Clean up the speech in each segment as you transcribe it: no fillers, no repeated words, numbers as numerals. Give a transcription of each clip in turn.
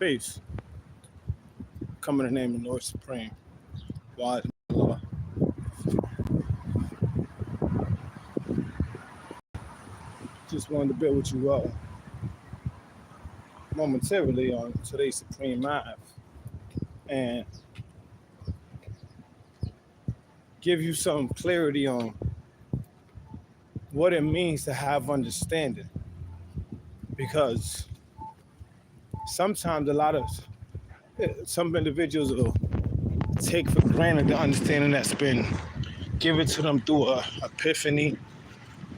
space. Come in the name of the Lord Supreme. God, Lord. Just wanted to build with you momentarily on today's Supreme Math and give you some clarity on what it means to have understanding. Because sometimes some individuals will take for granted the understanding that's been given to them through a epiphany,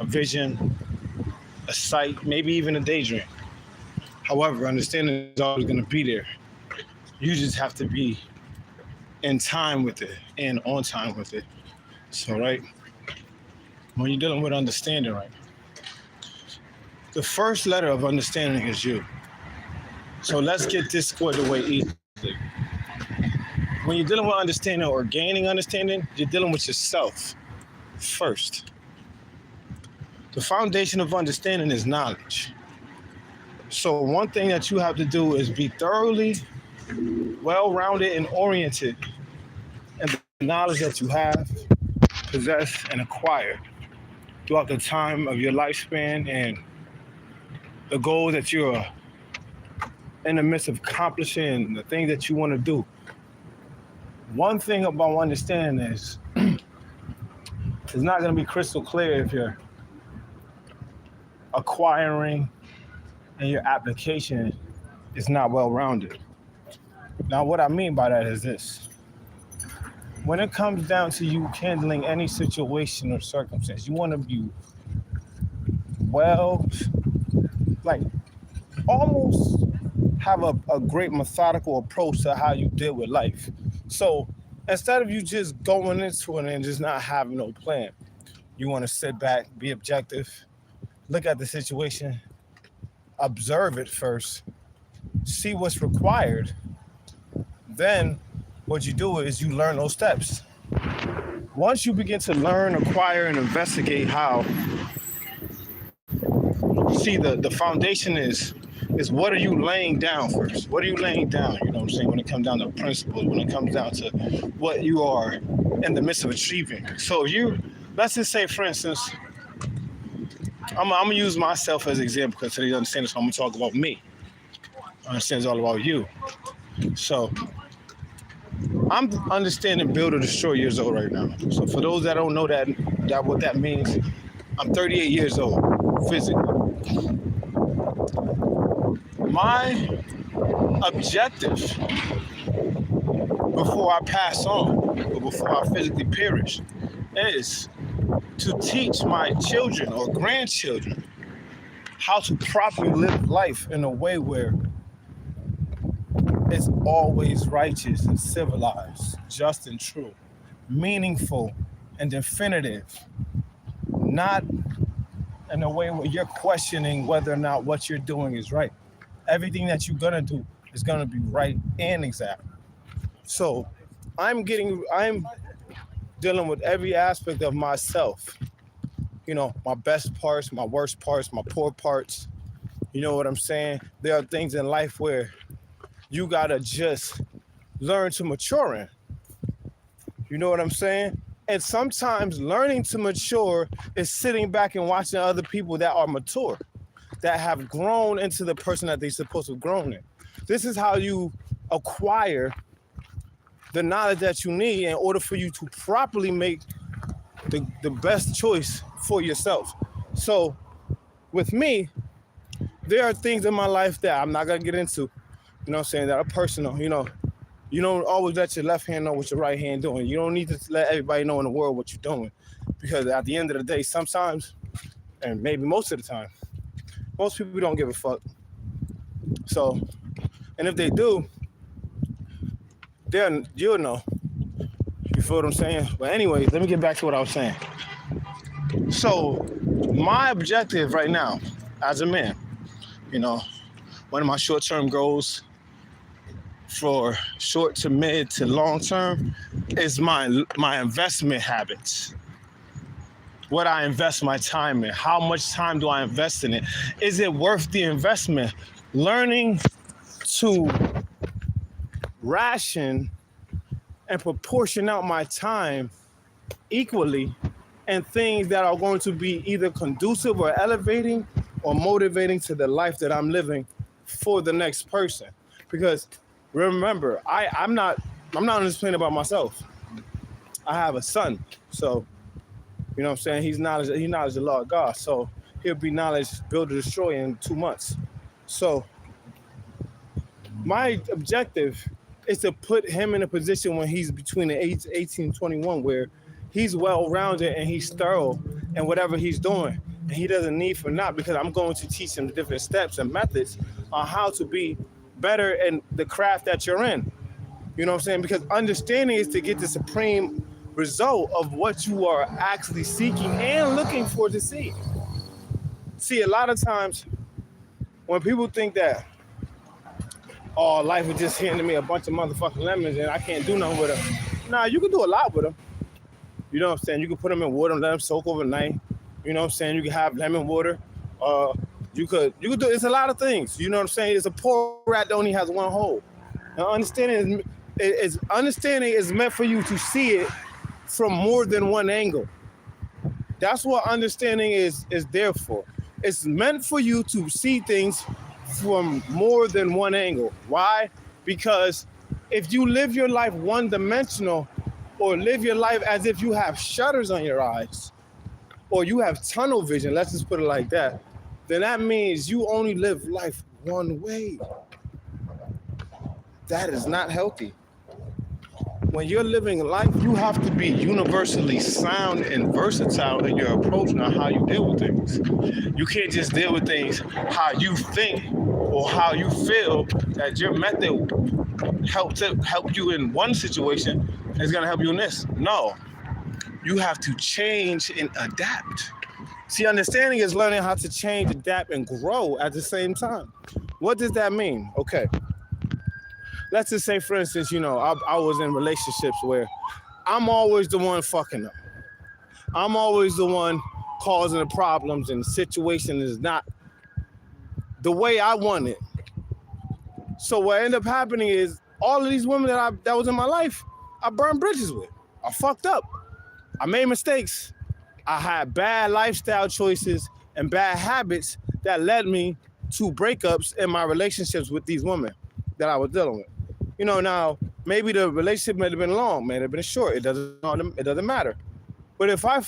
a vision, a sight, maybe even a daydream. However, understanding is always going to be there. You just have to be in time with it and on time with it. So, right, when you're dealing with understanding, right, the first letter of understanding is you. So let's get this squared away easily. When you're dealing with understanding or gaining understanding, you're dealing with yourself first. The foundation of understanding is knowledge. So one thing that you have to do is be thoroughly well-rounded and oriented in the knowledge that you have, possess, and acquire throughout the time of your lifespan and the goals that you're in the midst of accomplishing, the things that you want to do. One thing about understanding is it's not going to be crystal clear if you're acquiring and your application is not well-rounded. Now, what I mean by that is this. When it comes down to you handling any situation or circumstance, you want to be almost have a great methodical approach to how you deal with life. So instead of you just going into it and just not having no plan, you want to sit back, be objective, look at the situation, observe it first, see what's required. Then what you do is you learn those steps. Once you begin to learn, acquire, and investigate how, see the foundation is what are you laying down first? What are you laying down? You know what I'm saying? When it comes down to principles, when it comes down to what you are in the midst of achieving. So let's just say, for instance, I'm gonna use myself as an example because today you understand this, so I'm gonna talk about me. I understand it's all about you. So I'm understanding build or destroy years old right now. So for those that don't know that what that means, I'm 38 years old physically. My objective before I pass on, or before I physically perish, is to teach my children or grandchildren how to properly live life in a way where it's always righteous and civilized, just and true, meaningful and definitive, not in a way where you're questioning whether or not what you're doing is right. Everything that you're gonna do is gonna be right and exact. So I'm dealing with every aspect of myself. You know, my best parts, my worst parts, my poor parts. You know what I'm saying? There are things in life where you gotta just learn to mature in. You know what I'm saying? And sometimes learning to mature is sitting back and watching other people that are mature, that have grown into the person that they're supposed to have grown in. This is how you acquire the knowledge that you need in order for you to properly make the best choice for yourself. So with me, there are things in my life that I'm not gonna get into, you know what I'm saying, that are personal. You know, you don't always let your left hand know what your right hand doing. You don't need to let everybody know in the world what you're doing, because at the end of the day, sometimes, and maybe most of the time, most people don't give a fuck. So, and if they do, then you'll know. You feel what I'm saying? But anyways, let me get back to what I was saying. So my objective right now as a man, you know, one of my short-term goals for short to mid to long term is my investment habits. What I invest my time in. How much time do I invest in it? Is it worth the investment? Learning to ration and proportion out my time equally and things that are going to be either conducive or elevating or motivating to the life that I'm living for the next person. Because remember, I'm not just playing about myself. I have a son. So, you know what I'm saying? He knowledge the law of God. So he'll be knowledge, build or destroy in 2 months. So my objective is to put him in a position when he's between the age 18 and 21 where he's well-rounded and he's thorough in whatever he's doing. And he doesn't need for not, because I'm going to teach him the different steps and methods on how to be better in the craft that you're in. You know what I'm saying? Because understanding is to get the supreme result of what you are actually seeking and looking for to see. See, a lot of times when people think that, oh, life is just handing me a bunch of motherfucking lemons and I can't do nothing with them. Nah, you can do a lot with them. You know what I'm saying? You can put them in water and let them soak overnight. You know what I'm saying? You can have lemon water. You could do, it's a lot of things. You know what I'm saying? It's a poor rat that only has one hole. Now, understanding is meant for you to see it from more than one angle. That's what understanding is there for. It's meant for you to see things from more than one angle. Why? Because if you live your life one-dimensional or live your life as if you have shutters on your eyes or you have tunnel vision, let's just put it like that, then that means you only live life one way. That is not healthy. When you're living life, you have to be universally sound and versatile in your approach on how you deal with things. You can't just deal with things how you think or how you feel that your method help you in one situation is going to help you in this. No, you have to change and adapt. See, understanding is learning how to change, adapt, and grow at the same time. What does that mean? Okay. Let's just say, for instance, you know, I was in relationships where I'm always the one fucking up. I'm always the one causing the problems, and the situation is not the way I want it. So what ended up happening is all of these women that was in my life, I burned bridges with. I fucked up. I made mistakes. I had bad lifestyle choices and bad habits that led me to breakups in my relationships with these women that I was dealing with. You know, now maybe the relationship may have been long, may have been short. It doesn't matter. But if I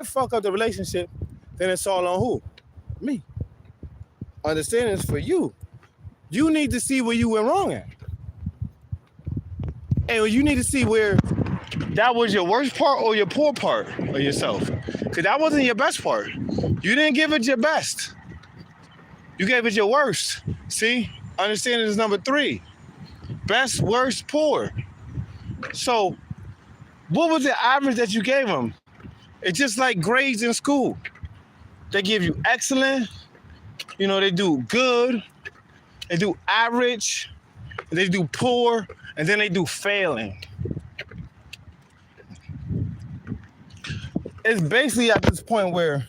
fuck up the relationship, then it's all on who? Me. Understanding is for you. You need to see where you went wrong at. And you need to see where that was your worst part or your poor part of yourself. Because that wasn't your best part. You didn't give it your best. You gave it your worst. See? Understanding is number 3. Best, worst, poor. So, what was the average that you gave them? It's just like grades in school. They give you excellent, you know, they do good, they do average, they do poor, and then they do failing. It's basically at this point where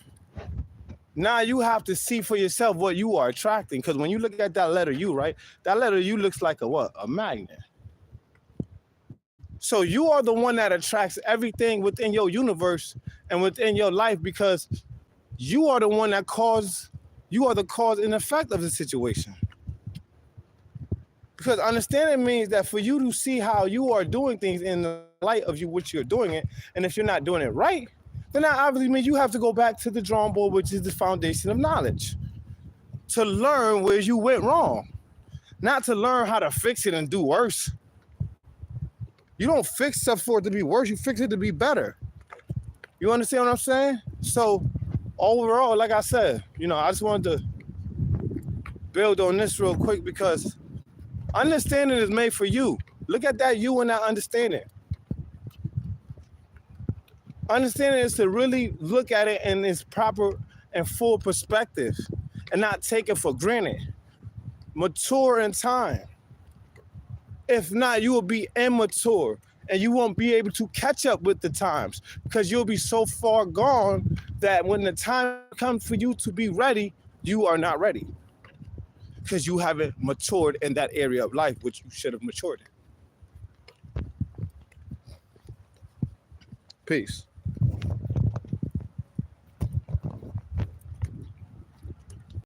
now you have to see for yourself what you are attracting. Because when you look at that letter U, right? That letter U looks like a what? A magnet. So you are the one that attracts everything within your universe and within your life, because you are the one that you are the cause and effect of the situation. Because understanding means that for you to see how you are doing things in the light of you, which you're doing it, and if you're not doing it right, then that obviously means you have to go back to the drawing board, which is the foundation of knowledge, to learn where you went wrong, not to learn how to fix it and do worse. You don't fix stuff for it to be worse. You fix it to be better. You understand what I'm saying? So overall, like I said, you know, I just wanted to build on this real quick because understanding is made for you. Look at that you and that understanding. Understanding is to really look at it in its proper and full perspective and not take it for granted. Mature in time. If not, you will be immature and you won't be able to catch up with the times because you'll be so far gone that when the time comes for you to be ready, you are not ready because you haven't matured in that area of life, which you should have matured in. Peace.